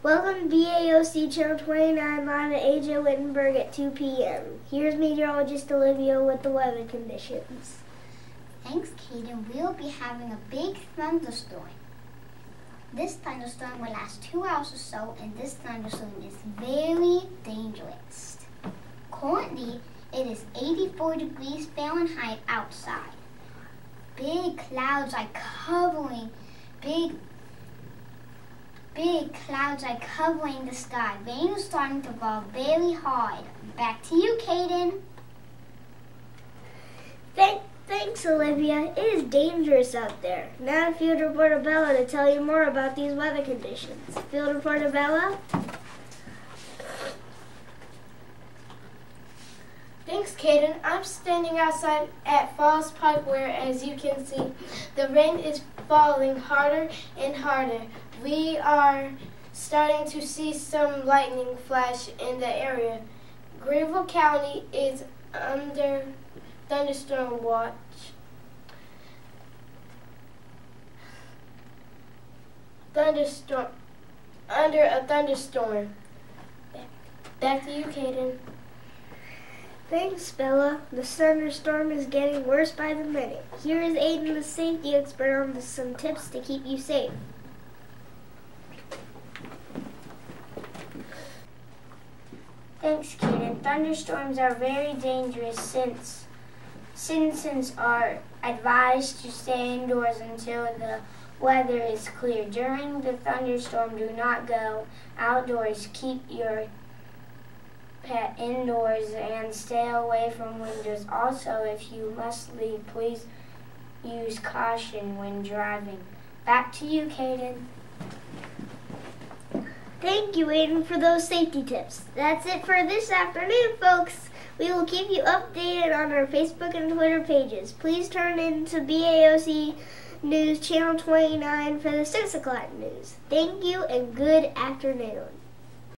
Welcome to BAOC Channel 29 live at AJ Wittenberg at 2 p.m. Here's meteorologist Olivia with the weather conditions. Thanks, Kaden. We'll be having a big thunderstorm. This thunderstorm will last 2 hours or so, and this thunderstorm is very dangerous. Currently, it is 84 degrees Fahrenheit outside. Big clouds are covering the sky. Rain is starting to fall very hard. Back to you, Kaden. Thanks, Olivia. It is dangerous out there. Now Field Reporter Bella to tell you more about these weather conditions. Field Reporter Bella? Thanks, Kaden. I'm standing outside at Falls Park where, as you can see, the rain is falling harder and harder. We are starting to see some lightning flash in the area. Greenville County is under thunderstorm watch. Under a thunderstorm. Back to you, Kaden. Thanks, Bella. The thunderstorm is getting worse by the minute. Here is Aiden, the safety expert, on some tips to keep you safe. Thanks, Kaden. Thunderstorms are very dangerous since citizens are advised to stay indoors until the weather is clear. During the thunderstorm, do not go outdoors. Keep your pet indoors and stay away from windows. Also, if you must leave, please use caution when driving. Back to you, Kaden. Thank you, Aiden, for those safety tips. That's it for this afternoon, folks. We will keep you updated on our Facebook and Twitter pages. Please turn in to BAOC News Channel 29 for the 6 o'clock news. Thank you and good afternoon.